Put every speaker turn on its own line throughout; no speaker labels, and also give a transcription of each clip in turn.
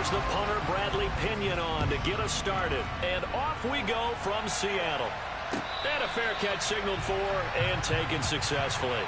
Here's the punter, Bradley Pinion, on to get us started. And off we go from Seattle. And a fair catch signaled for and taken successfully.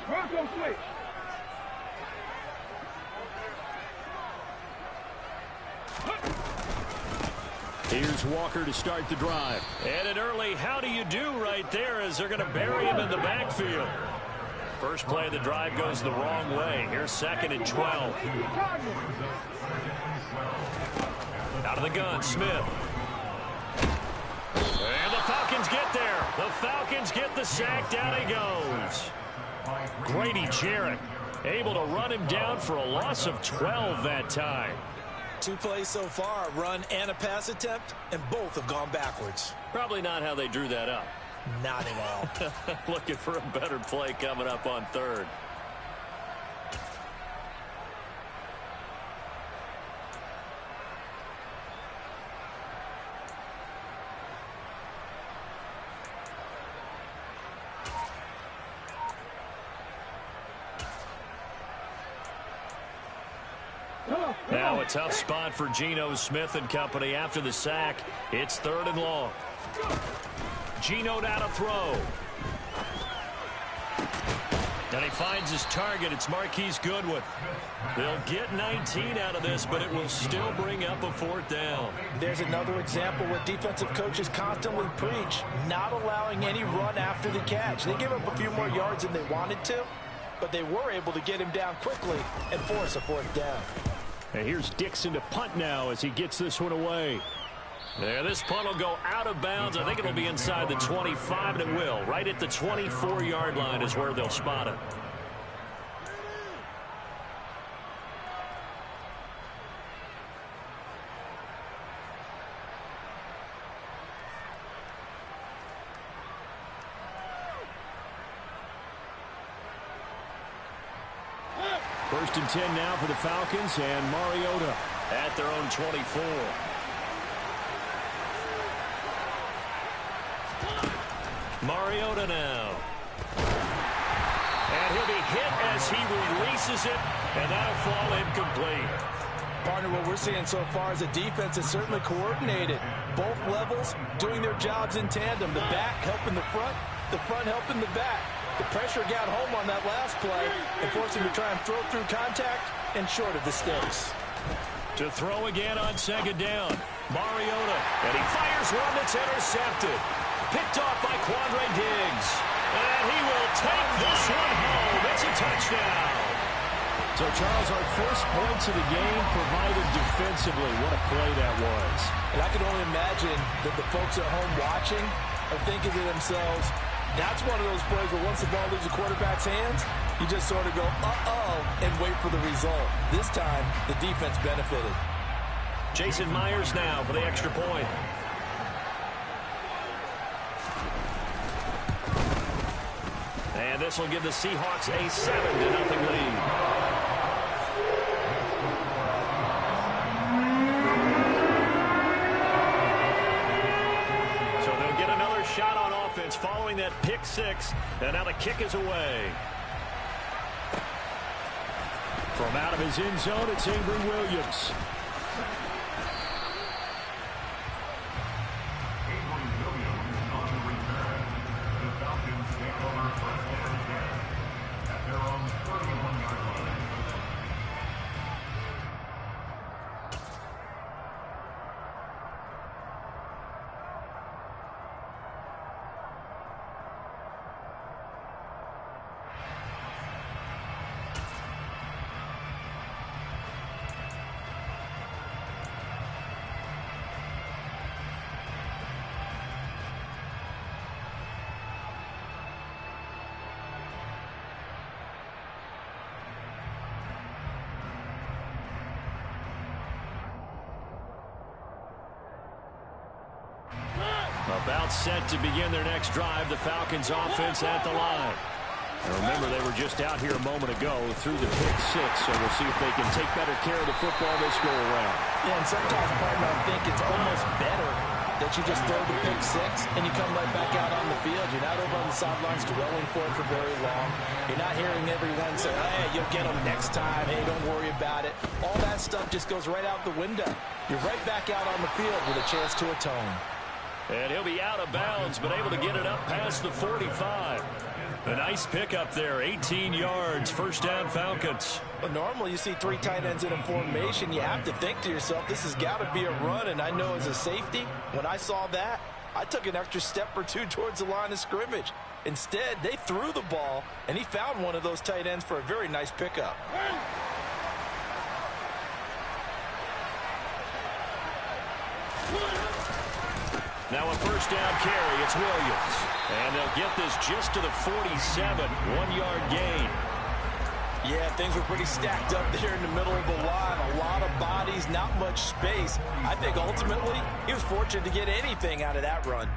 Bronco switch.
Here's Walker to start the drive. And an early how do you do right there as they're going to bury him in the backfield. First play of the drive goes the wrong way. Here's 2nd and 12. Out of the gun, Smith. And the Falcons get there. The Falcons get the sack. Down he goes. Grady Jarrett able to run him down for a loss of 12 that time.
2 plays so far, a run and a pass attempt, and both have gone backwards.
Probably not how they drew that up.
Not at all.
Looking for a better play coming up on 3rd. Now a tough spot for Geno Smith and company after the sack. It's 3rd and long. Geno down to throw. And he finds his target. It's Marquise Goodwin. They'll get 19 out of this, but it will still bring up a 4th down.
There's another example where defensive coaches constantly preach not allowing any run after the catch. They give up a few more yards than they wanted to, but they were able to get him down quickly and force a 4th down.
And here's Dixon to punt now as he gets this one away. Yeah, this punt will go out of bounds. I think it'll be inside the 25, and it will. Right at the 24-yard line is where they'll spot it. First and 10 now for the Falcons, and Mariota at their own 24. Mariota now. And he'll be hit as he releases it, and that'll fall incomplete.
Partner, what we're seeing so far is the defense is certainly coordinated. Both levels doing their jobs in tandem. The back helping the front helping the back. The pressure got home on that last play and forced him to try and throw through contact and short of the sticks.
To throw again on 2nd down. Mariota, and he fires one that's intercepted. Picked off by Quandre Diggs. And he will take this one home. It's a touchdown. So, Charles, our first points of the game provided defensively. What a play that was.
And I can only imagine that the folks at home watching are thinking to themselves, that's one of those plays where once the ball leaves the quarterback's hands, you just sort of go, uh-oh, and wait for the result. This time, the defense benefited.
Jason Myers now for the extra point. And this will give the Seahawks a 7-0 lead. shot on offense following that pick six, and now the kick is away. From out of his end zone, it's Avery Williams. About set to begin their next drive, the Falcons offense at the line. And remember, they were just out here a moment ago through the pick six, so we'll see if they can take better care of the football this go around.
Yeah, and sometimes, partner, I think it's almost better that you just throw the pick six and you come right back out on the field. You're not over on the sidelines dwelling for it for very long. You're not hearing everyone say, hey, you'll get them next time. Hey, don't worry about it. All that stuff just goes right out the window. You're right back out on the field with a chance to atone.
And he'll be out of bounds, but able to get it up past the 45. A nice pickup there, 18 yards, first down Falcons.
But normally you see three tight ends in a formation. You have to think to yourself, this has got to be a run. And I know as a safety, when I saw that, I took an extra step or two towards the line of scrimmage. Instead, they threw the ball, and he found one of those tight ends for a very nice pickup.
Now a first down carry, it's Williams. And they'll get this just to the 47, 1-yard gain.
Yeah, things were pretty stacked up there in the middle of the line. A lot of bodies, not much space. I think ultimately he was fortunate to get anything out of that run.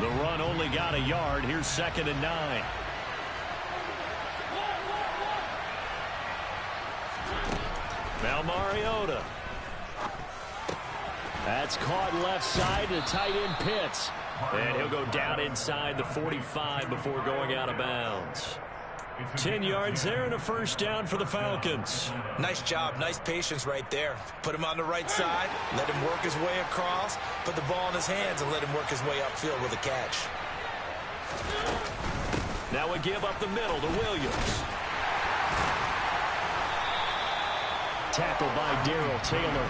The run only got a yard. Here's 2nd and 9. Now Mariota. That's caught left side to tight end Pitts. And he'll go down inside the 45 before going out of bounds. 10 yards there and a first down for the Falcons.
Nice job, nice patience right there. Put him on the right side, let him work his way across, put the ball in his hands and let him work his way upfield with a catch.
Now we give up the middle to Williams. Tackled by Darrell Taylor.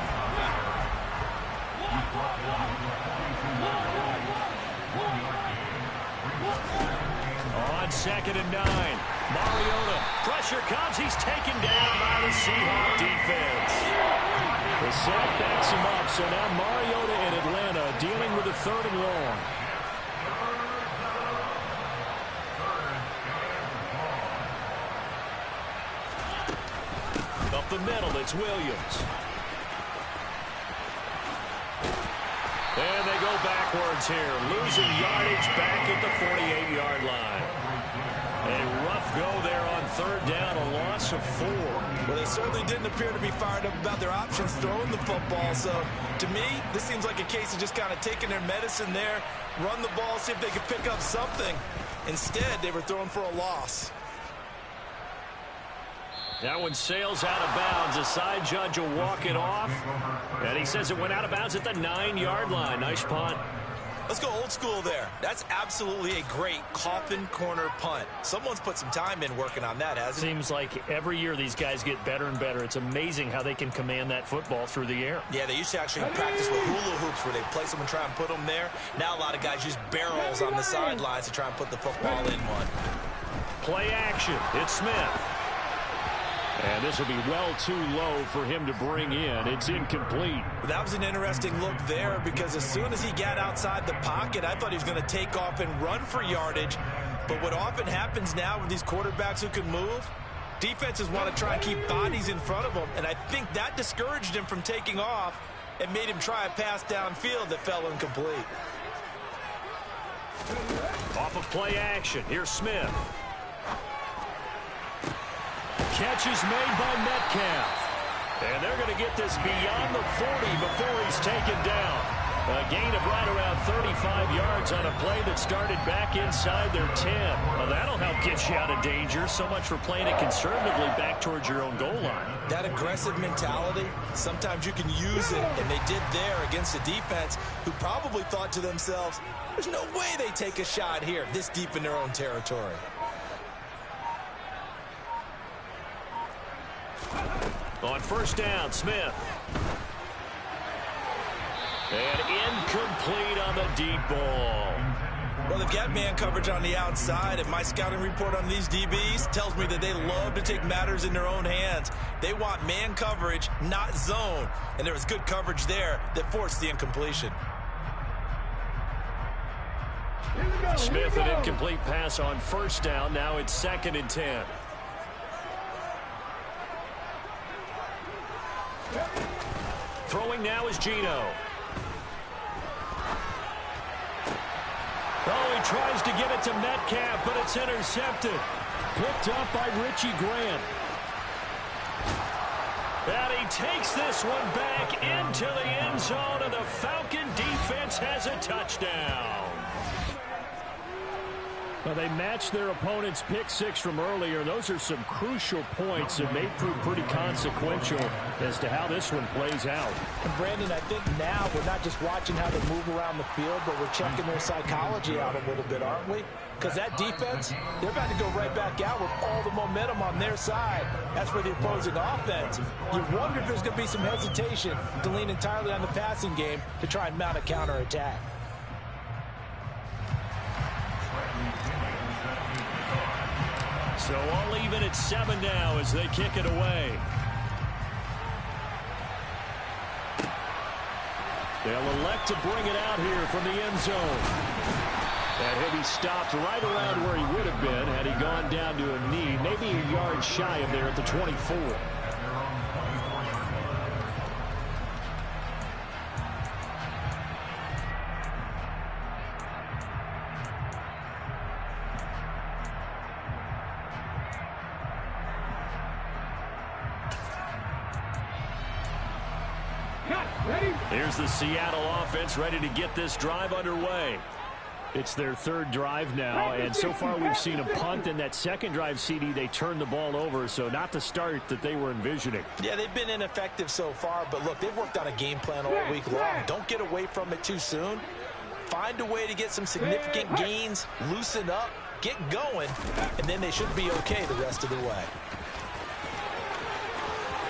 On 2nd and 9. Mariota, pressure comes, he's taken down by the Seahawks defense. The sack backs him up, so now Mariota in Atlanta dealing with a 3rd and long. Up the middle, it's Williams. And they go backwards here, losing yardage back at the 48-yard line. A rough go there on 3rd down, a loss of 4.
Well, they certainly didn't appear to be fired up about their options throwing the football. So, to me, this seems like a case of just kind of taking their medicine there, run the ball, see if they could pick up something. Instead, they were throwing for a loss.
That one sails out of bounds. The side judge will walk it off. And he says it went out of bounds at the 9-yard line. Nice punt.
Let's go old school there. That's absolutely a great coffin corner punt. Someone's put some time in working on that, hasn't it?
Seems like every year these guys get better and better. It's amazing how they can command that football through the air.
Yeah, they used to actually practice with hula hoops where they place them and try and put them there. Now a lot of guys use barrels on the sidelines to try and put the football in one.
Play action. It's Smith. And this will be well too low for him to bring in. It's incomplete.
That was an interesting look there because as soon as he got outside the pocket, I thought he was going to take off and run for yardage. But what often happens now with these quarterbacks who can move, Defenses want to try and keep bodies in front of him, and I think that discouraged him from taking off and made him try a pass downfield that fell incomplete.
Off of play action, here's Smith. Catch is made by Metcalf. And they're going to get this beyond the 40 before he's taken down. A gain of right around 35 yards on a play that started back inside their 10. Well, that'll help get you out of danger. So much for playing it conservatively back towards your own goal line.
That aggressive mentality, sometimes you can use it, and they did there against a defense who probably thought to themselves, there's no way they take a shot here this deep in their own territory.
On first down, Smith. And incomplete on the deep ball.
Well, they've got man coverage on the outside, and my scouting report on these DBs tells me that they love to take matters in their own hands. They want man coverage, not zone. And there was good coverage there that forced the incompletion.
Smith, an incomplete pass on first down. Now it's 2nd and 10. Throwing now is Geno. Oh, he tries to get it to Metcalf, but it's intercepted. Picked up by Rgame. And he takes this one back into the end zone, and the Falcon defense has a touchdown. Well, they matched their opponent's pick six from earlier. Those are some crucial points that may prove pretty consequential as to how this one plays out.
And Brandon, I think now we're not just watching how they move around the field, but we're checking their psychology out a little bit, aren't we? Because that defense, they're about to go right back out with all the momentum on their side. As for the opposing offense, you wonder if there's going to be some hesitation to lean entirely on the passing game to try and mount a counterattack.
So all even at 7 now as they kick it away. They'll elect to bring it out here from the end zone. And he'll be stopped right around where he would have been had he gone down to a knee, maybe a yard shy of there at the 24. Here's the Seattle offense ready to get this drive underway. It's their third drive now, and so far we've seen a punt. In that second drive, CD, they turned the ball over, so not the start that they were envisioning.
Yeah, they've been ineffective so far, but look, they've worked on a game plan all week long. Don't get away from it too soon. Find a way to get some significant gains, loosen up, get going, and then they should be okay the rest of the way.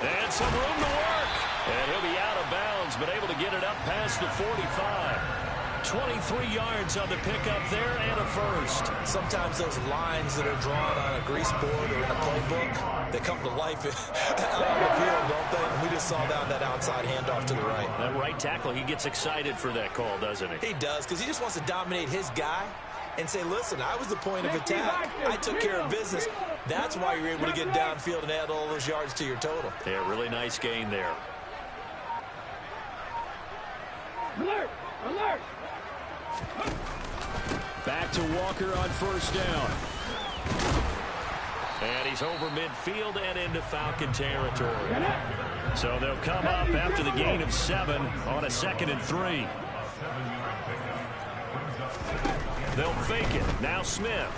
And some room to work. And he'll be out of bounds, but able to get it up past the 45. 23 yards on the pickup there and a first.
Sometimes those lines that are drawn on a grease board or in a playbook, they come to life out on the field, don't they? We just saw down that outside handoff to the right.
That right tackle, he gets excited for that call, doesn't he?
He does, because he just wants to dominate his guy and say, listen, I was the point of attack. I took care of business. That's why you're able to get downfield and add all those yards to your total.
Yeah, really nice gain there.
Alert! Alert!
Back to Walker on first down. And he's over midfield and into Falcon territory. So they'll come up after the gain of 7 on a 2nd and 3. They'll fake it. Now Smith.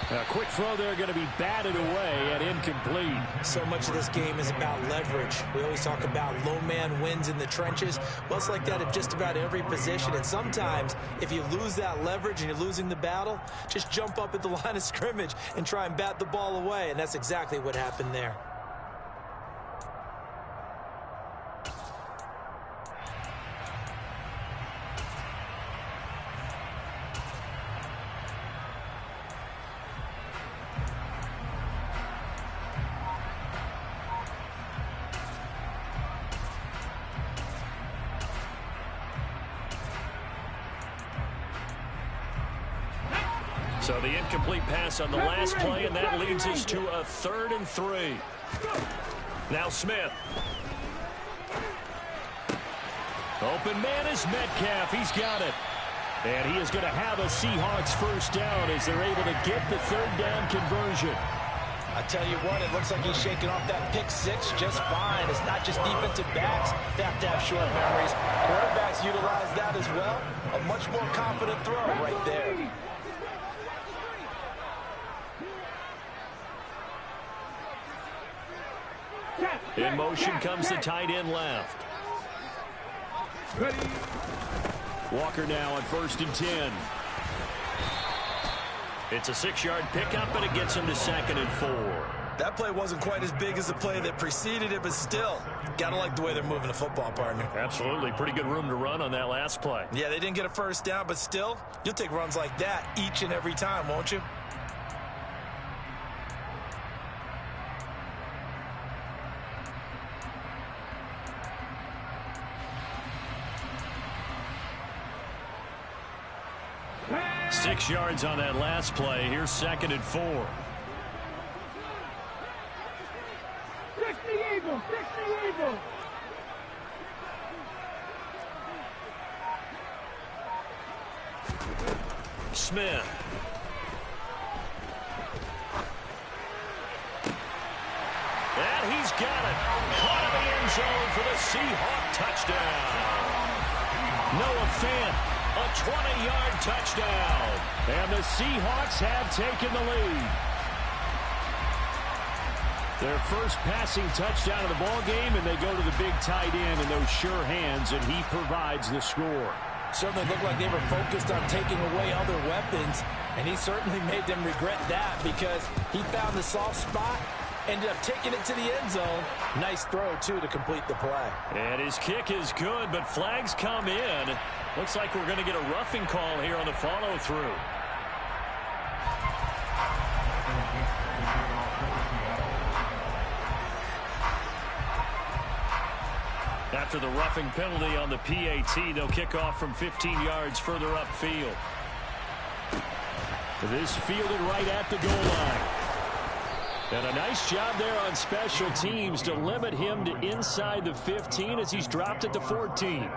A quick throw there going to be batted away and incomplete.
So much of this game is about leverage. We always talk about low man wins in the trenches. Well, it's like that at just about every position. And sometimes if you lose that leverage and you're losing the battle, just jump up at the line of scrimmage and try and bat the ball away. And that's exactly what happened there.
So the incomplete pass on the last play, and that leads us to a 3rd and 3. Now Smith. Open man is Metcalf. He's got it. And he is going to have a Seahawks first down as they're able to get the 3rd down conversion.
I tell you what, it looks like he's shaking off that pick six just fine. It's not just defensive backs that have to have short memories. Quarterbacks utilize that as well. A much more confident throw right there.
In motion comes the tight end left. Walker now on 1st and 10. It's a 6-yard pickup, and it gets him to 2nd and 4.
That play wasn't quite as big as the play that preceded it, but still, gotta like the way they're moving the football, partner.
Absolutely. Pretty good room to run on that last play.
Yeah, they didn't get a first down, but still, you'll take runs like that each and every time, won't you?
Six yards on that last play. Here's 2nd and 4.
Fix the Eagles! Fix the Eagles!
Smith. And he's got it. Caught in the end zone for the Seahawk touchdown. Noah Fant. A 20-yard touchdown. And the Seahawks have taken the lead. Their first passing touchdown of the ball game, and they go to the big tight end in those sure hands, and he provides the score.
Certainly looked like they were focused on taking away other weapons, and he certainly made them regret that because he found the soft spot, ended up taking it to the end zone. Nice throw, too, to complete the play.
And his kick is good, but flags come in. Looks like we're going to get a roughing call here on the follow-through. After the roughing penalty on the PAT, they'll kick off from 15 yards further upfield. This fielded right at the goal line. And a nice job there on special teams to limit him to inside the 15 as he's dropped it to 14.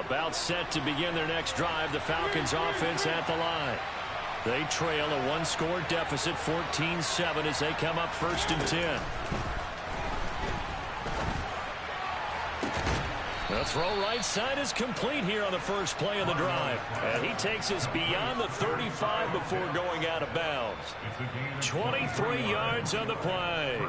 About set to begin their next drive, the Falcons offense at the line. They trail a one-score deficit, 14-7, as they come up 1st and 10. The throw right side is complete here on the first play of the drive. And he takes us beyond the 35 before going out of bounds. 23 yards on the play.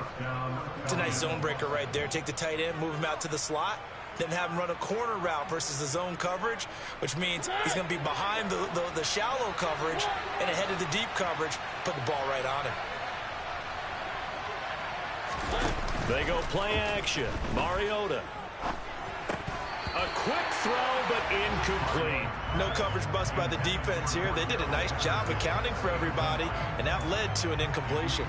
It's a nice zone breaker right there. Take the tight end, move him out to the slot, then have him run a corner route versus the zone coverage, which means he's going to be behind the shallow coverage and ahead of the deep coverage. Put the ball right on him.
They go play action. Mariota. A quick throw, but incomplete.
No coverage bust by the defense here. They did a nice job accounting for everybody, and that led to an incompletion.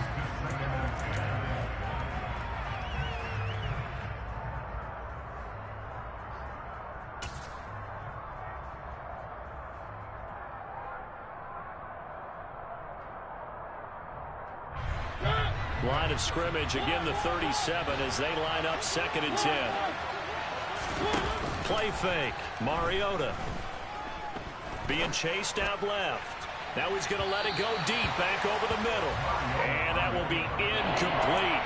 Line of scrimmage, again the 37 as they line up 2nd and 10. Play fake. Mariota being chased out left. Now he's going to let it go deep, back over the middle. And that will be incomplete.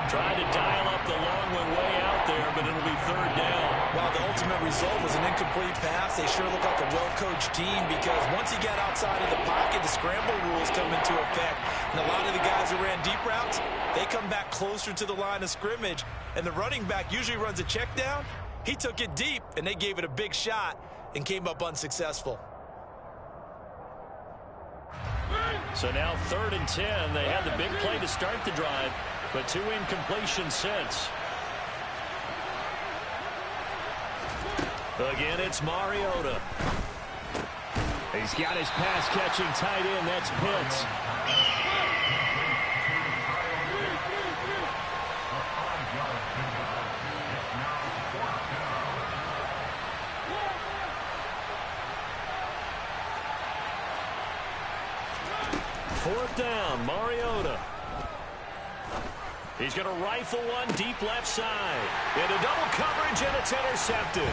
Trying to dial up the long one way out there, but it'll be 3rd down.
Well, the ultimate result was an incomplete pass. They sure look like a well-coached team because once he got outside of the pocket, the scramble rules come into effect. And a lot of the guys who ran deep routes, they come back closer to the line of scrimmage. And the running back usually runs a check down. He took it deep, and they gave it a big shot and came up unsuccessful.
So now 3rd and 10. They had the big play to start the drive. but 2 incompletions since. Again, it's Mariota. He's got his pass-catching tight end. That's Pitts. Fourth down, Mariota. He's going to rifle one deep left side. Into double coverage, and it's intercepted.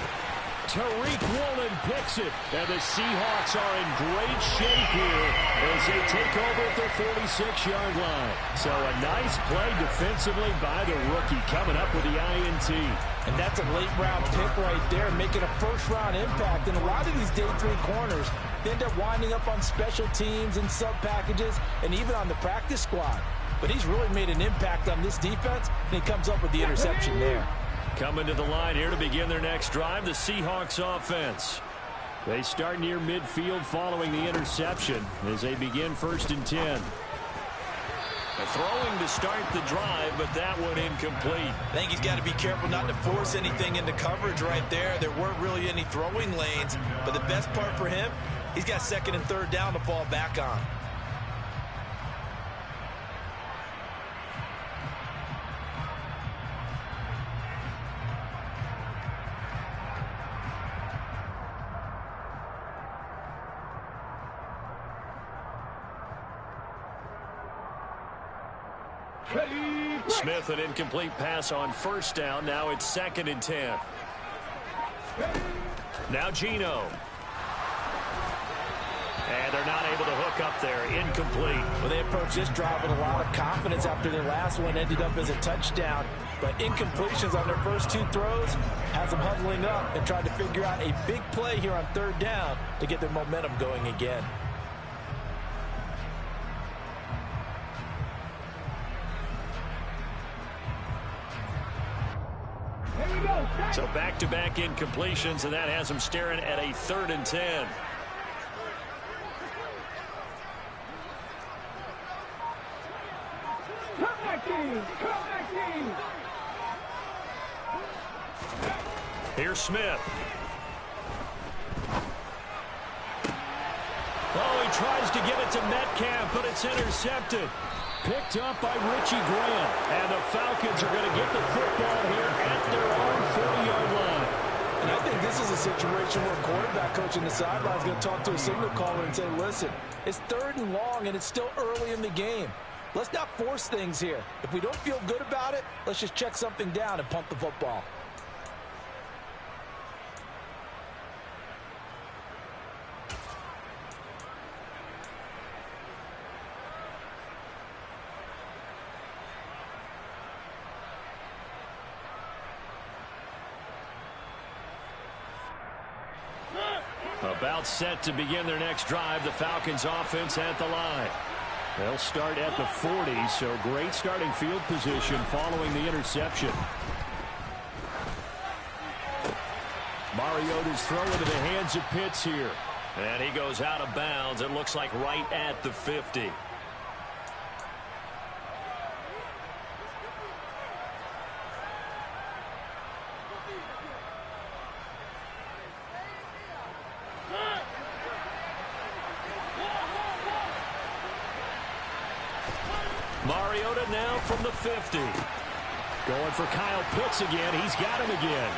Tariq Woolen picks it, and the Seahawks are in great shape here as they take over at their 46-yard line. So a nice play defensively by the rookie, coming up with the INT.
And that's a late-round pick right there, making a first-round impact. And a lot of these day 3 corners, they end up winding up on special teams and sub-packages and even on the practice squad. But he's really made an impact on this defense, and he comes up with the interception there.
Coming to the line here to begin their next drive, the Seahawks offense. They start near midfield following the interception as they begin 1st and 10. Throwing to start the drive, but that one incomplete.
I think he's got to be careful not to force anything into coverage right there. There weren't really any throwing lanes, but the best part for him, he's got 2nd and 3rd down to fall back on.
Smith, an incomplete pass on 1st down. Now it's 2nd and 10. Now Geno. And they're not able to hook up there. Incomplete.
Well, they approached this drive with a lot of confidence after their last one ended up as a touchdown. But incompletions on their first 2 throws has them huddling up and trying to figure out a big play here on 3rd down to get their momentum going again.
So back-to-back incompletions, and that has them staring at a 3rd and 10. Here's Smith. Oh, he tries to get it to Metcalf, but it's intercepted. Picked up by Rgame. And the Falcons are going to get the football here at their own 40-yard line.
And I think this is a situation where a quarterback coach in the sideline is going to talk to a signal caller and say, listen, it's 3rd and long, and it's still early in the game. Let's not force things here. If we don't feel good about it, let's just check something down and punt the football.
About set to begin their next drive, the Falcons offense at the line. They'll start at the 40, so great starting field position following the interception. Mariota's throw into the hands of Pitts here. And he goes out of bounds, it looks like right at the 50. Mariota now from the 50. Going for Kyle Pitts again. He's got him again.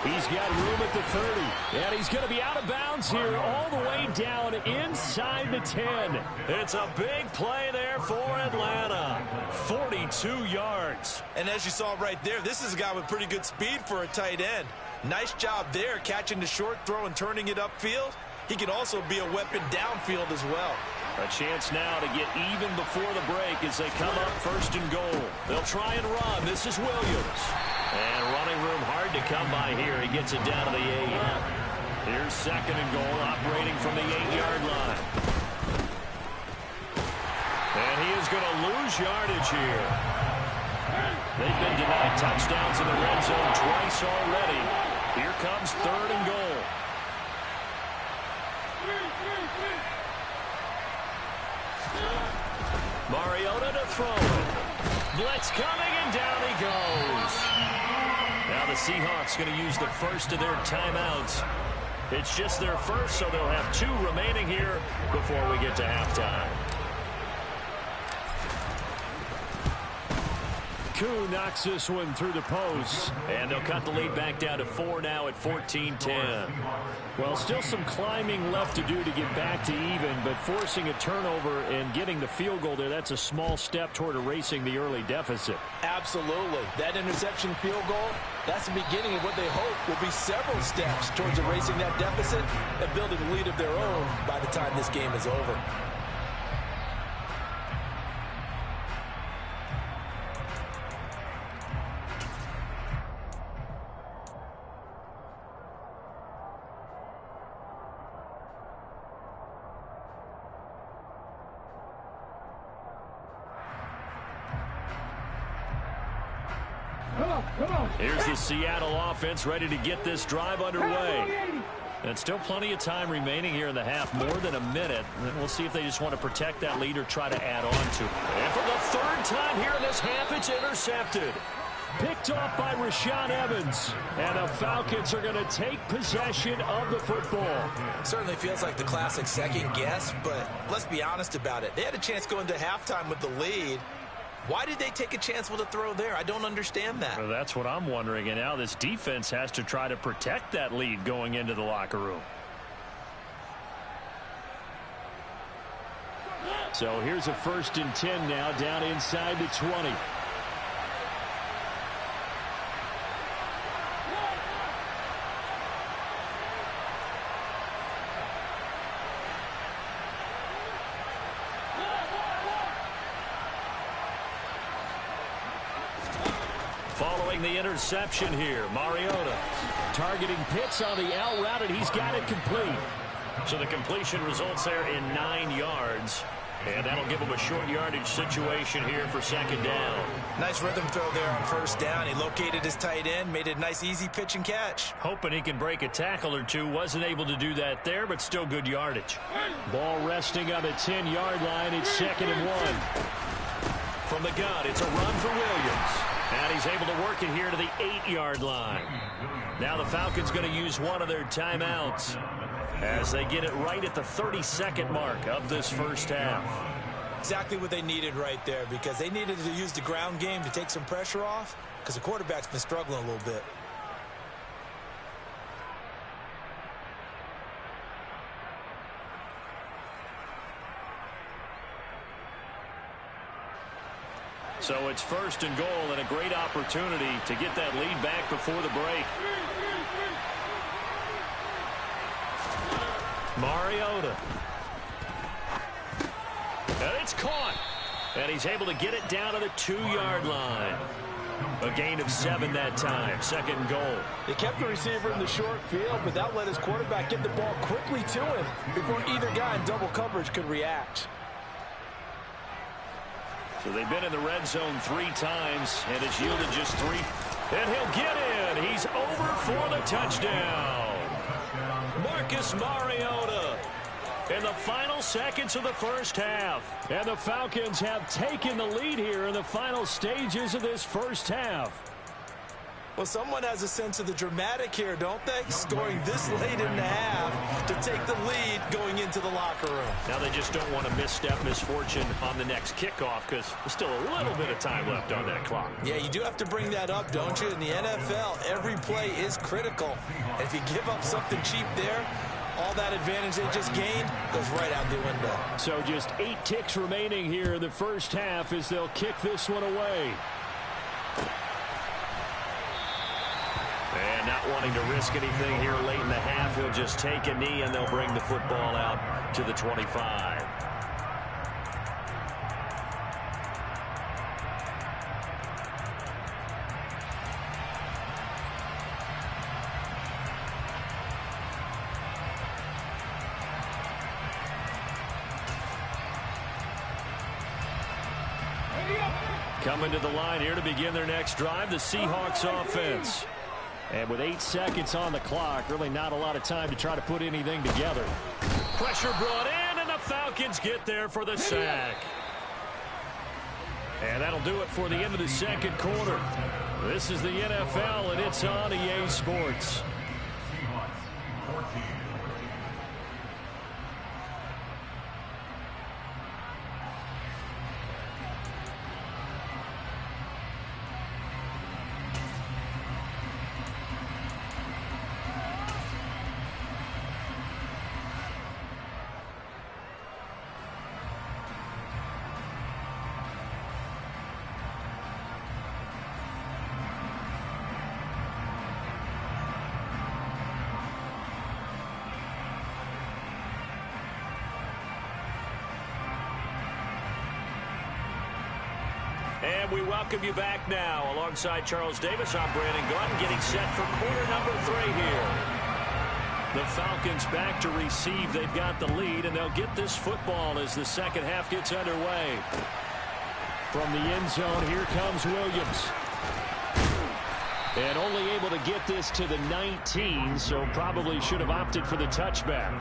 He's got room at the 30. And he's going to be out of bounds here all the way down inside the 10. It's a big play there for Atlanta. 42 yards.
And as you saw right there, this is a guy with pretty good speed for a tight end. Nice job there catching the short throw and turning it upfield. He can also be a weapon downfield as well.
A chance now to get even before the break as they come up 1st and goal. They'll try and run. This is Williams. And running room hard to come by here. He gets it down to the 8. Here's 2nd and goal, operating from the 8-yard line. And he is going to lose yardage here. They've been denied touchdowns in the red zone twice already. Here comes 3rd and goal. Mariota to throw. Blitz coming, and down he goes. Now the Seahawks going to use the first of their timeouts. It's just their first, so they'll have 2 remaining here before we get to halftime. Koo knocks this one through the post. And they'll cut the lead back down to 4 now at 14-10. Well, still some climbing left to do to get back to even, but forcing a turnover and getting the field goal there, that's a small step toward erasing the early deficit.
Absolutely. That interception field goal, that's the beginning of what they hope will be several steps towards erasing that deficit and building a lead of their own by the time this game is over.
Here's the Seattle offense ready to get this drive underway. And still plenty of time remaining here in the half, more than a minute. And we'll see if they just want to protect that lead or try to add on to it. And for the 3rd time here in this half, it's intercepted.
Picked off by Rashaan Evans. And the Falcons are going to take possession of the football.
Certainly feels like the classic second guess, but let's be honest about it. They had a chance going to halftime with the lead. Why did they take a chance with a throw there? I don't understand that.
Well, that's what I'm wondering. And now this defense has to try to protect that lead going into the locker room.
So here's a 1st and 10 now, down inside the 20.
Following the interception here, Mariota
Targeting Pitts on the out route, and he's got it complete.
So the completion results there in 9 yards. And that'll give him a short yardage situation here for 2nd down.
Nice rhythm throw there on 1st down. He located his tight end, made it a nice easy pitch and catch.
Hoping he can break a tackle or two. Wasn't able to do that there, but still good yardage.
Ball resting on the 10-yard line. It's 2nd and 1.
From the gun, it's a run for Williams. And he's able to work it here to the 8-yard line. Now the Falcons going to use one of their timeouts as they get it right at the 32nd mark of this first half.
Exactly what they needed right there, because they needed to use the ground game to take some pressure off, because the quarterback's been struggling a little bit.
So it's 1st and goal, and a great opportunity to get that lead back before the break. Mariota. And it's caught. And he's able to get it down to the 2-yard line. A gain of 7 that time. 2nd and goal.
They kept the receiver in the short field, but that let his quarterback get the ball quickly to him before either guy in double coverage could react.
So they've been in the red zone 3 times, and it's yielded just 3. And he'll get in. He's over for the touchdown. Marcus Mariota in the final seconds of the first half.
And the Falcons have taken the lead here in the final stages of this first half.
Well, someone has a sense of the dramatic here, don't they? Scoring this late in the half to take the lead going into the locker room.
Now they just don't want to misstep misfortune on the next kickoff, because there's still a little bit of time left on that clock.
Yeah, you do have to bring that up, don't you? In the NFL, every play is critical. And if you give up something cheap there, all that advantage they just gained goes right out the window.
So just 8 ticks remaining here in the first half as they'll kick this one away.
And not wanting to risk anything here late in the half, he'll just take a knee and they'll bring the football out to the 25. Coming to the line here to begin their next drive, the Seahawks offense.
And with 8 seconds on the clock, really not a lot of time to try to put anything together.
Pressure brought in, and the Falcons get there for the sack. And that'll do it for the end of the second quarter. This is the NFL, and it's on EA Sports. And we welcome you back now. Alongside Charles Davis, I'm Brandon Gordon, getting set for quarter number 3 here. The Falcons back to receive. They've got the lead, and they'll get this football as the second half gets underway. From the end zone, here comes Williams. And only able to get this to the 19, so probably should have opted for the touchback.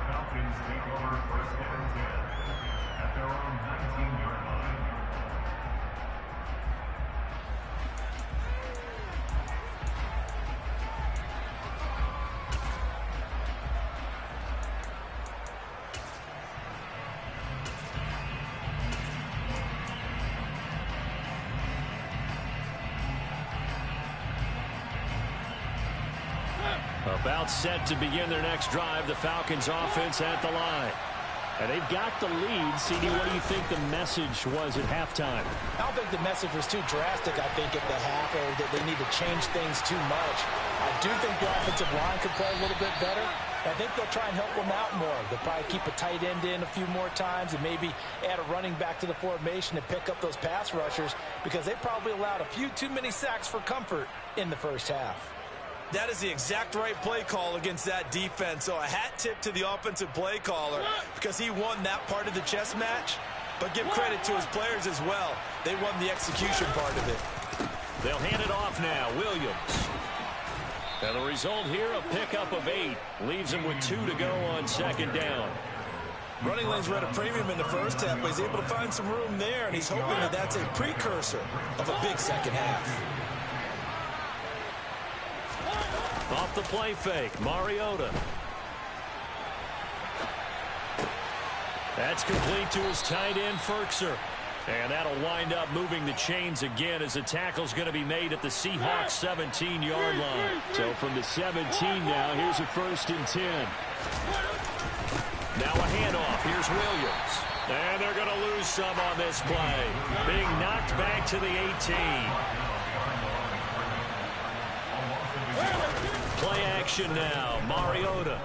About set to begin their next drive, the Falcons offense at the line. And they've got the lead. CD, what do you think the message was at halftime?
I don't think the message was too drastic, I think, at the half, or that they need to change things too much. I do think the offensive line could play a little bit better. I think they'll try and help them out more. They'll probably keep a tight end in a few more times and maybe add a running back to the formation and pick up those pass rushers, because they probably allowed a few too many sacks for comfort in the first half.
That is the exact right play call against that defense. So a hat tip to the offensive play caller, because he won that part of the chess match. But give credit to his players as well. They won the execution part of it.
They'll hand it off now. Williams. And the result here, a pickup of 8. Leaves him with 2 to go on second down.
Running lanes were at a premium in the first half, but he's able to find some room there, and he's hoping that that's a precursor of a big second half.
Off the play fake, Mariota. That's complete to his tight end, Firkser. And that'll wind up moving the chains again, as the tackle's going to be made at the Seahawks 17-yard line. So from the 17 now, here's a 1st and 10. Now a handoff. Here's Williams. And they're going to lose some on this play. Being knocked back to the 18. Play action now. Mariota.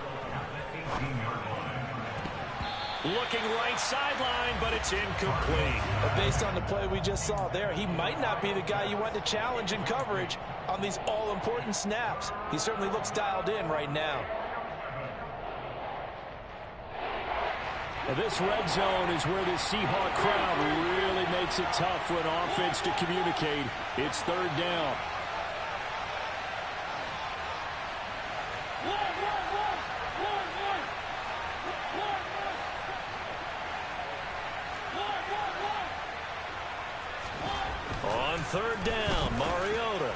Looking right sideline, but it's incomplete.
But based on the play we just saw there, he might not be the guy you want to challenge in coverage on these all-important snaps. He certainly looks dialed in right now.
Now this red zone is where the Seahawk crowd really makes it tough for an offense to communicate. It's 3rd down. On 3rd down, Mariota.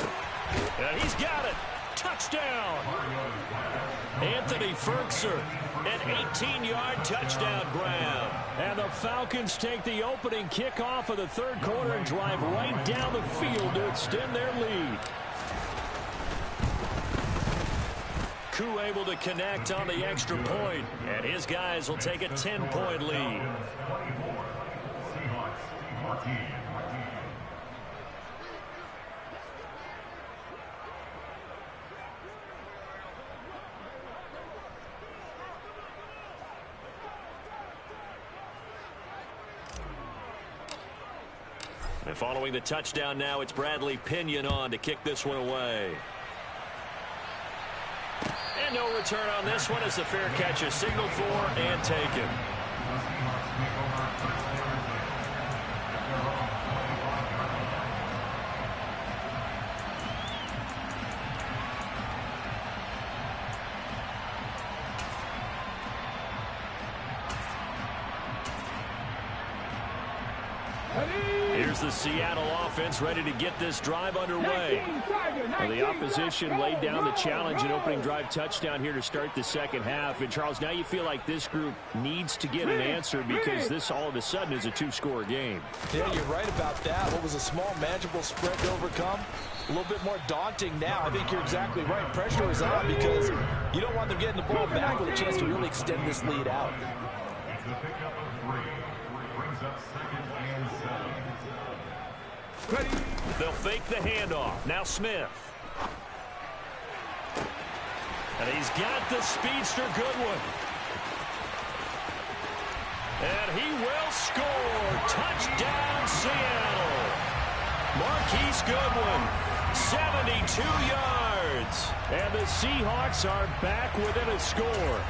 And he's got it. Touchdown. Anthony Firkser, an 18-yard touchdown grab. And the Falcons take the opening kickoff of the 3rd quarter and drive right down the field to extend their lead. Koo able to connect on the extra point, and his guys will take a 10-point lead. And following the touchdown now, it's Bradley Pinion on to kick this one away. And no return on this one as the fair catch is signaled for and taken. Here's the Seattle offense ready to get this drive underway. Well, the opposition laid down the challenge and opening drive touchdown here to start the second half. And, Charles, now you feel like this group needs to get an answer because this all of a sudden is a two-score game.
Yeah, you're right about that. What was a small, manageable spread to overcome? A little bit more daunting now. I think you're exactly right. Pressure is on because you don't want them getting the ball back with a chance to really extend this lead out.
They'll fake the handoff. Now Smith. And he's got the speedster Goodwin. And he will score. Touchdown, Seattle. Marquise Goodwin, 72 yards. And the Seahawks are back within a score.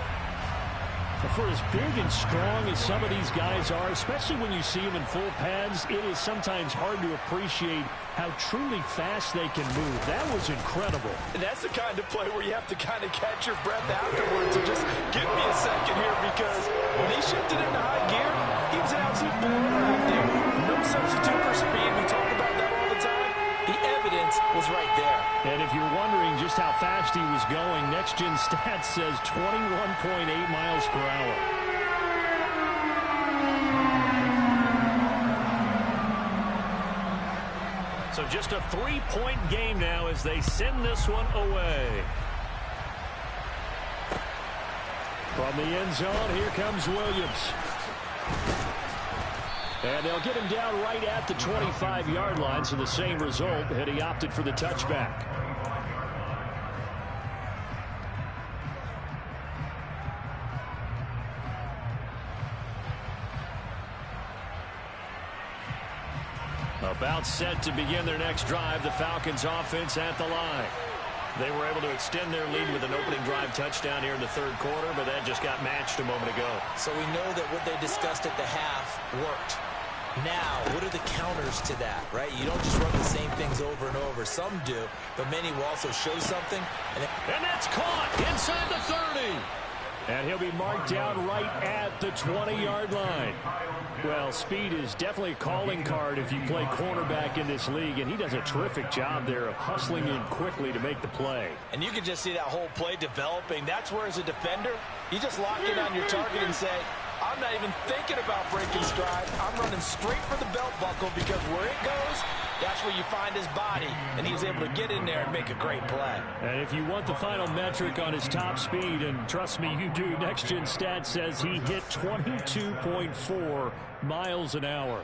For as big and strong as some of these guys are, especially when you see them in full pads, it is sometimes hard to appreciate how truly fast they can move. That was incredible.
And that's the kind of play where you have to kind of catch your breath afterwards and just give me a second here, because when he shifted into high gear, he was an absolute baller out there. No substitute for speed. We talk about that all the time. The evidence was right there.
And if you're wondering just how fast he was going, Next Gen Stats says 21.8 miles per hour. So just a 3-point game now as they send this one away. From the end zone, here comes Williams. And they'll get him down right at the 25-yard line, so the same result, and he opted for the touchback. About set to begin their next drive, the Falcons offense at the line. They were able to extend their lead with an opening drive touchdown here in the third quarter, but that just got matched a moment ago.
So we know that what they discussed at the half worked. Now, what are the counters to that, right? You don't just run the same things over and over. Some do, but many will also show something.
And that's caught inside the 30. And he'll be marked down right at the 20-yard line. Well, speed is definitely a calling card if you play cornerback in this league, and he does a terrific job there of hustling in quickly to make the play.
And you can just see that whole play developing. That's where, as a defender, you just lock in on your target and say, I'm not even thinking about breaking stride. I'm running straight for the belt buckle, because where it goes, that's where you find his body. And he was able to get in there and make a great play.
And if you want the final metric on his top speed, and trust me, you do, Next Gen Stats says he hit 22.4 miles an hour.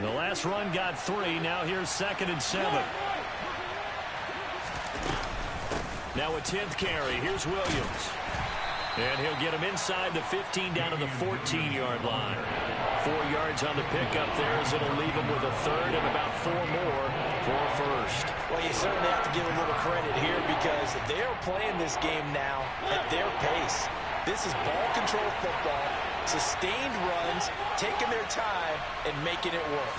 The last run got 3. Now here's 2nd and 7. Now a 10th carry. Here's Williams. And he'll get him inside the 15 down to the 14-yard line. 4 yards on the pickup there, as it'll leave him with a third and about 4 more for a first.
Well, you certainly have to give a little credit here, because they're playing this game now at their pace. This is ball control football, sustained runs, taking their time and making it work.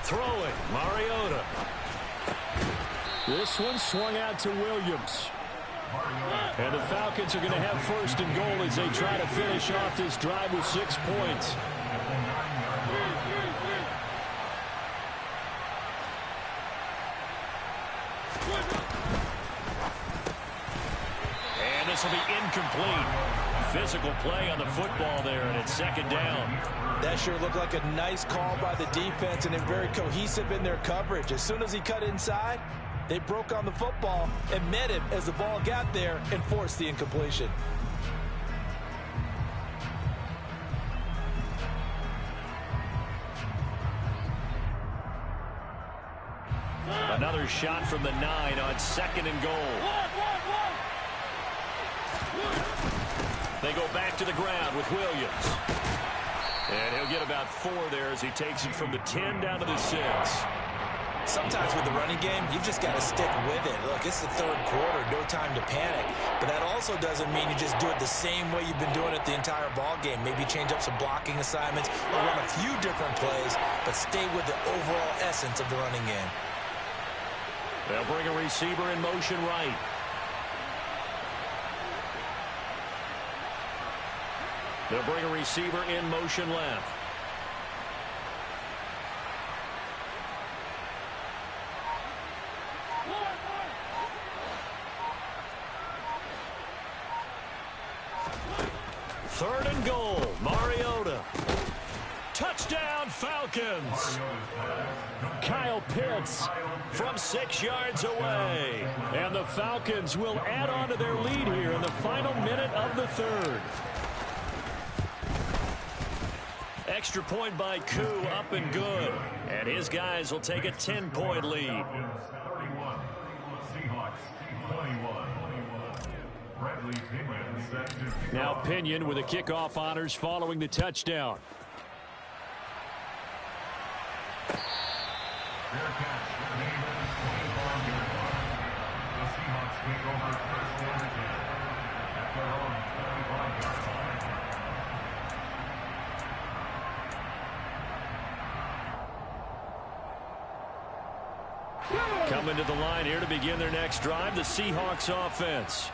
Throwing, Mariota. This one swung out to Williams. And the Falcons are going to have 1st and goal as they try to finish off this drive with 6 points. And this will be incomplete. Physical play on the football there, and it's 2nd down.
That sure looked like a nice call by the defense, and they're very cohesive in their coverage. As soon as he cut inside, they broke on the football and met him as the ball got there and forced the incompletion.
Another shot from the 9 on 2nd and goal. They go back to the ground with Williams. And he'll get about 4 there as he takes it from the 10 down to the 6.
Sometimes with the running game, you've just got to stick with it. Look, it's the third quarter, no time to panic. But that also doesn't mean you just do it the same way you've been doing it the entire ball game. Maybe change up some blocking assignments or run a few different plays, but stay with the overall essence of the running game.
They'll bring a receiver in motion right. They'll bring a receiver in motion left. Third and goal, Mariota. Touchdown, Falcons. Kyle Pitts from 6 yards away. And the Falcons will add on to their lead here in the final minute of the third. Extra point by Koo, up and good. And his guys will take a 10-point lead. Now Pinion with the kickoff honors following the touchdown. Coming to the line here to begin their next drive, the Seahawks offense.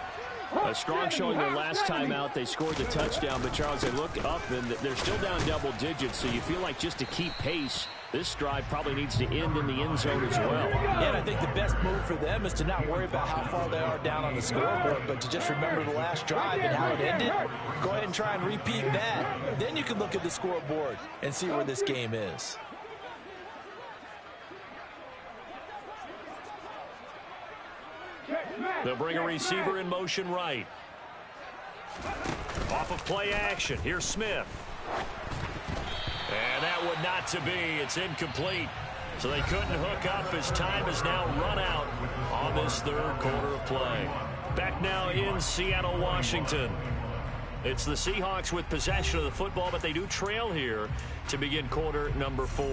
A strong showing their last time out. They scored the touchdown, but Charles, they look up and they're still down double digits, so you feel like just to keep pace, this drive probably needs to end in the end zone as well.
Yeah, and I think the best move for them is to not worry about how far they are down on the scoreboard, but to just remember the last drive and how it ended. Go ahead and try and repeat that. Then you can look at the scoreboard and see where this game is.
They'll bring a receiver in motion right. Off of play action. Here's Smith. And that would not to be. It's incomplete. So they couldn't hook up as time is now run out on this third quarter of play. Back now in Seattle, Washington. It's the Seahawks with possession of the football, but they do trail here to begin quarter number 4.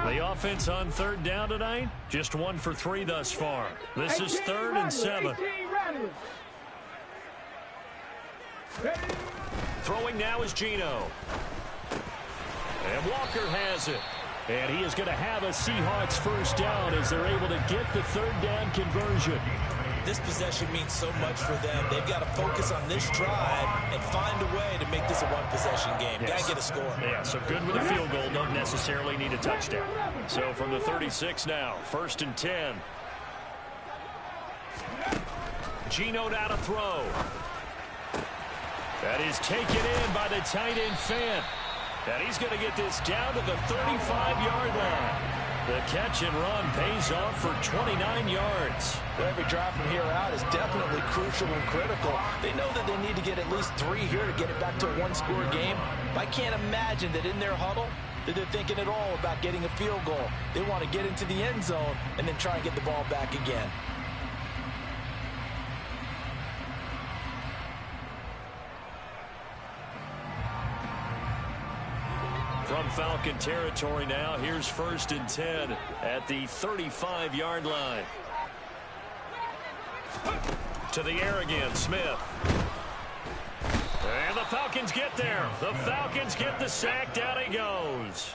The offense on third down tonight, just 1 for 3 thus far. This is 3rd and 7. Throwing now is Geno. And Walker has it. And he is going to have a Seahawks first down as they're able to get the third down conversion.
This possession means so much for them. They've got to focus on this drive and find a way to make this a one-possession game.
Yes.
Got to get a score.
Yeah, so good with a field goal. Don't necessarily need a touchdown. So from the 36 now, 1st and 10. Geno now to throw. That is taken in by the tight end Fant. And he's going to get this down to the 35-yard line. The catch and run pays off for 29 yards.
Every drive from here out is definitely crucial and critical. They know that they need to get at least 3 here to get it back to a one-score game. But I can't imagine that in their huddle that they're thinking at all about getting a field goal. They want to get into the end zone and then try and get the ball back again.
From Falcon territory now, here's 1st and 10 at the 35-yard line. To the air again, Smith. And the Falcons get there. The Falcons get the sack. Down he goes.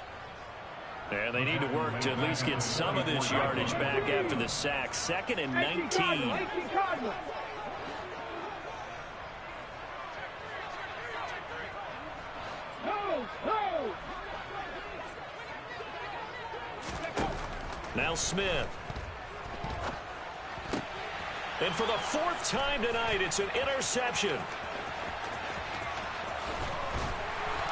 And they need to work to at least get some of this yardage back after the sack. 2nd and 19. Now Smith. And for the 4th time tonight, it's an interception.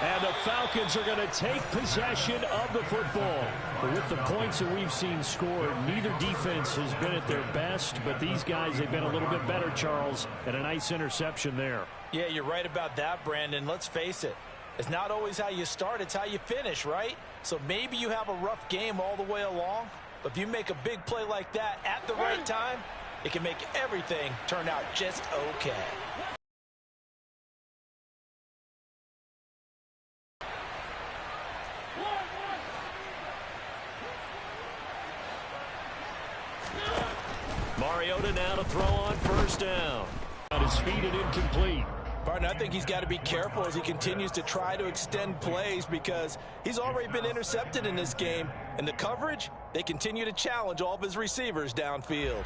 And the Falcons are going to take possession of the football. But with the points that we've seen scored, neither defense has been at their best, but these guys have been a little bit better, Charles, and a nice interception there.
Yeah, you're right about that, Brandon. Let's face it. It's not always how you start, it's how you finish, right? So maybe you have a rough game all the way along, but if you make a big play like that at the right time, it can make everything turn out just okay.
Mariota now to throw on first down. On his feet and incomplete.
Partner, I think he's got to be careful as he continues to try to extend plays because he's already been intercepted in this game. And the coverage, they continue to challenge all of his receivers downfield.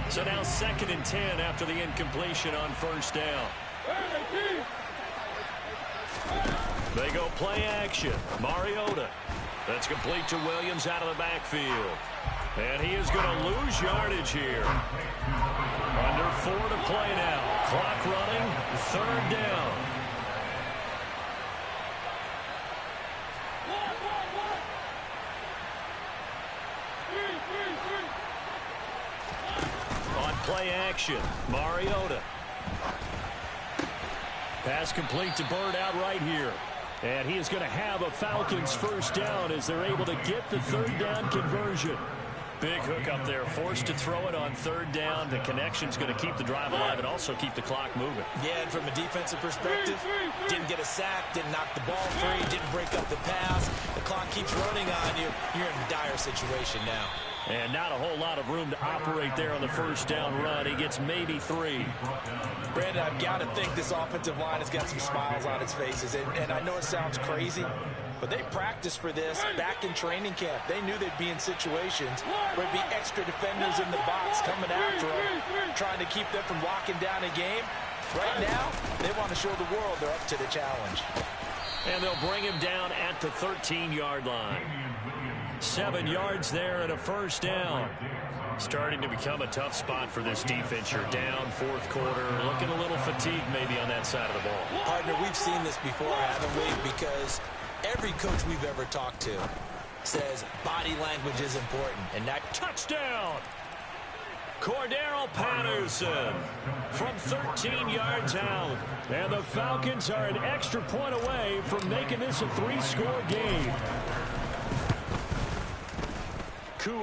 So now 2nd and 10 after the incompletion on first down. They go play action. Mariota. That's complete to Williams out of the backfield. And he is going to lose yardage here. Under 4 to play now. Clock running. 3rd down. On play action, Mariota. Pass complete to Bird out right here. And he is going to have a Falcons first down as they're able to get the 3rd down conversion. Big hook up there, forced to throw it on 3rd down. The connection's going to keep the drive alive and also keep the clock moving.
Yeah, and from a defensive perspective, didn't get a sack, didn't knock the ball free, didn't break up the pass. The clock keeps running on you. You're in a dire situation now.
And not a whole lot of room to operate there on the first down run. He gets maybe 3.
Brandon, I've got to think this offensive line has got some smiles on its faces. And I know it sounds crazy, but they practiced for this back in training camp. They knew they'd be in situations where there'd be extra defenders in the box coming after them, trying to keep them from locking down a game. Right now, they want to show the world they're up to the challenge.
And they'll bring him down at the 13-yard line. 7 yards there and a first down. Starting to become a tough spot for this defense. You're down 4th quarter, looking a little fatigued maybe on that side of the ball.
Partner, we've seen this before, haven't we? Because every coach we've ever talked to says body language is important. And that
touchdown! Cordero Patterson from 13 yards out. And the Falcons are an extra point away from making this a 3-score game.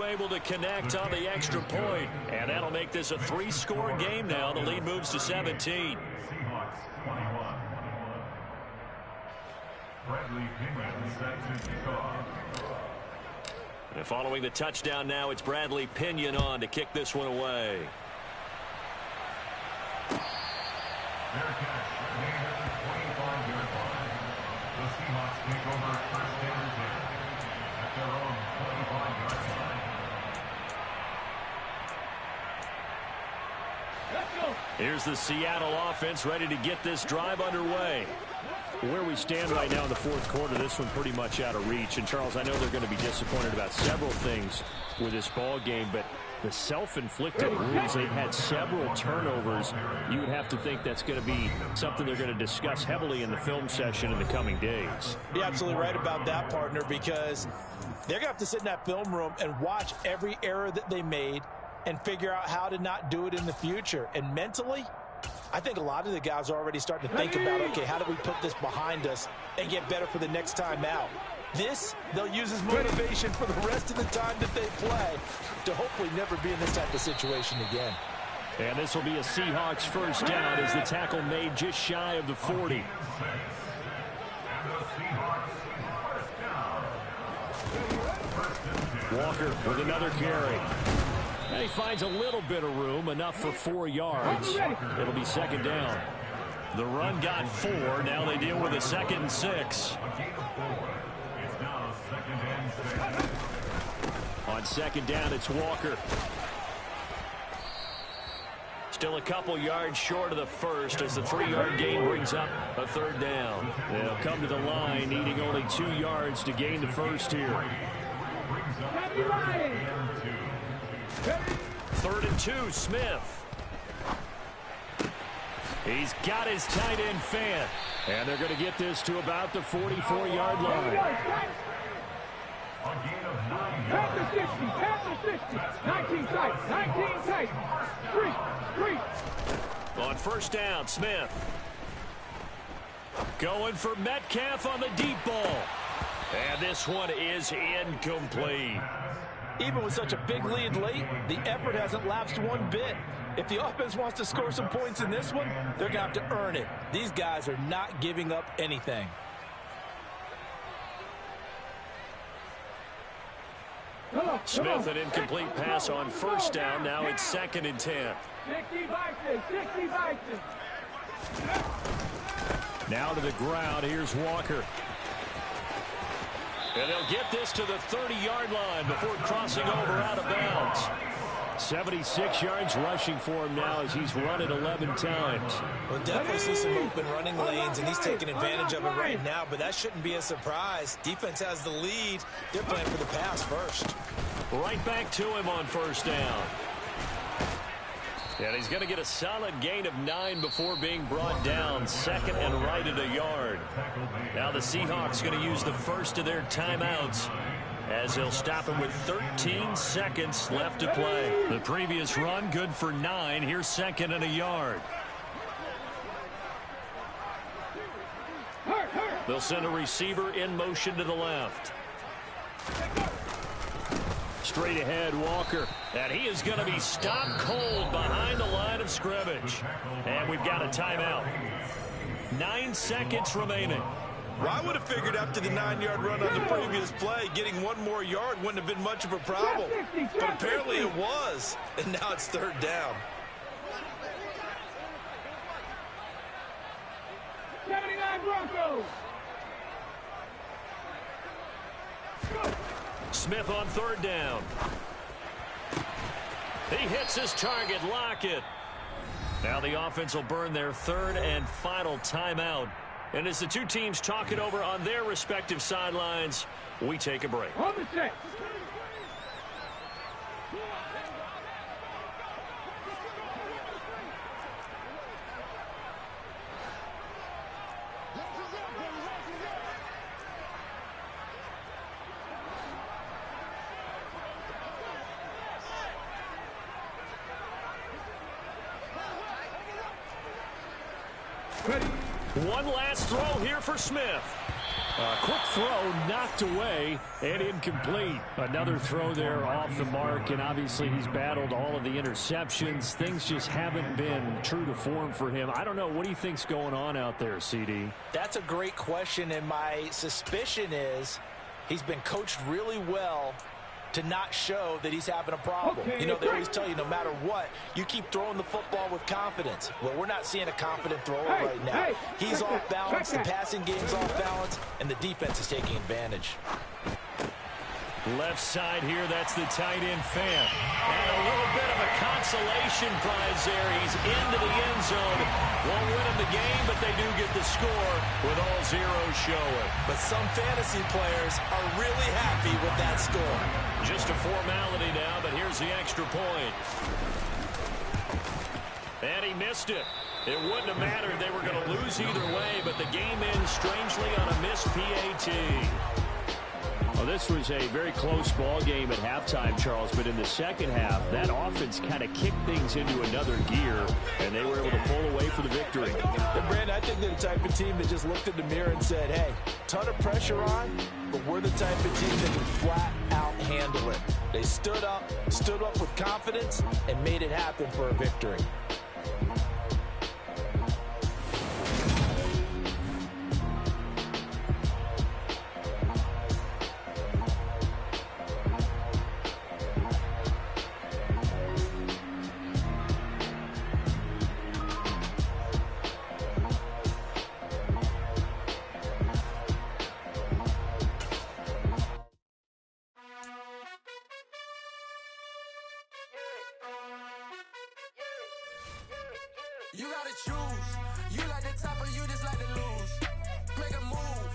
Able to connect on the extra point, and that'll make this a 3-score game now. The lead moves to 17. And following the touchdown now, it's Bradley Pinion on to kick this one away. Here's the Seattle offense ready to get this drive underway. Where we stand right now in the 4th quarter, this one pretty much out of reach. And, Charles, I know they're going to be disappointed about several things with this ball game, but the self-inflicted wounds, they've had several turnovers. You would have to think that's going to be something they're going to discuss heavily in the film session in the coming days.
You're absolutely right about that, partner, because they're going to have to sit in that film room and watch every error that they made and figure out how to not do it in the future. And mentally, I think a lot of the guys are already starting to think about, okay, how do we put this behind us and get better for the next time out? This, they'll use as motivation for the rest of the time that they play to hopefully never be in this type of situation again.
And this will be a Seahawks first down as the tackle made just shy of the 40. Walker with another carry. And he finds a little bit of room, enough for 4 yards. It'll be 2nd down. The run got 4. Now they deal with a 2nd and 6. On 2nd down, it's Walker. Still a couple yards short of the first as the 3-yard gain brings up a 3rd down. They'll come to the line, needing only 2 yards to gain the first here. 3rd and 2, Smith. He's got his tight end Fant. And they're going to get this to about the 44-yard line.
Past the 60, past the 60. 19 tight, 19 tight. 3.
On first down, Smith. Going for Metcalf on the deep ball. And this one is incomplete.
Even with such a big lead late, the effort hasn't lapsed one bit. If the offense wants to score some points in this one, they're going to have to earn it. These guys are not giving up anything.
Smith, an incomplete pass on first down. Now it's 2nd and 10.
60 Vikings.
Now to the ground. Here's Walker. And they'll get this to the 30-yard line before crossing over out of bounds. 76 yards rushing for him now as he's run it 11 times.
We'll definitely see some open running lanes, and he's taking advantage of it right now, but that shouldn't be a surprise. Defense has the lead. They're playing for the pass first.
Right back to him on first down. And he's going to get a solid gain of 9 before being brought down. 2nd and right at a yard. Now the Seahawks going to use the first of their timeouts as they'll stop him with 13 seconds left to play. The previous run good for 9. Here's 2nd and a yard. They'll send a receiver in motion to the left. Straight ahead, Walker. And he is going to be stopped cold behind the line of scrimmage. And we've got a timeout. 9 seconds remaining.
Well, I would have figured after the 9-yard run on the previous play, getting 1 more yard wouldn't have been much of a problem. But apparently it was. And now it's 3rd down.
79 Broncos.
Smith on 3rd down. He hits his target. Lockett. Now the offense will burn their 3rd and final timeout. And as the two teams talk it over on their respective sidelines, we take a break.
On the set. Ready.
One last throw here for Smith. Quick throw knocked away and incomplete. Another throw there off the mark, and obviously he's battled all of the interceptions. Things just haven't been true to form for him. I don't know. What do you think's going on out there, CD?
That's a great question, and my suspicion is he's been coached really well to not show that he's having a problem.
Okay,
you know, they always tell you no matter what, you keep throwing the football with confidence. Well, we're not seeing a confident thrower right now. He's off balance, the passing game's off balance, and the defense is taking advantage.
Left side here, that's the tight end Fant. And a little bit of a consolation prize there. He's into the end zone. Won't win him the game, but they do get the score with all zeros showing.
But some fantasy players are really happy with that score.
Just a formality now, but here's the extra point. And he missed it. It wouldn't have mattered. They were going to lose either way, but the game ends strangely on a missed PAT.
Well, this was a very close ball game at halftime, Charles, but in the second half, that offense kind of kicked things into another gear, and they were able to pull away for the victory.
And Brandon, I think they're the type of team that just looked in the mirror and said, hey, ton of pressure on, but we're the type of team that can flat out handle it. They stood up with confidence, and made it happen for a victory.
You gotta choose. You like the top or you just like to lose. Make a move.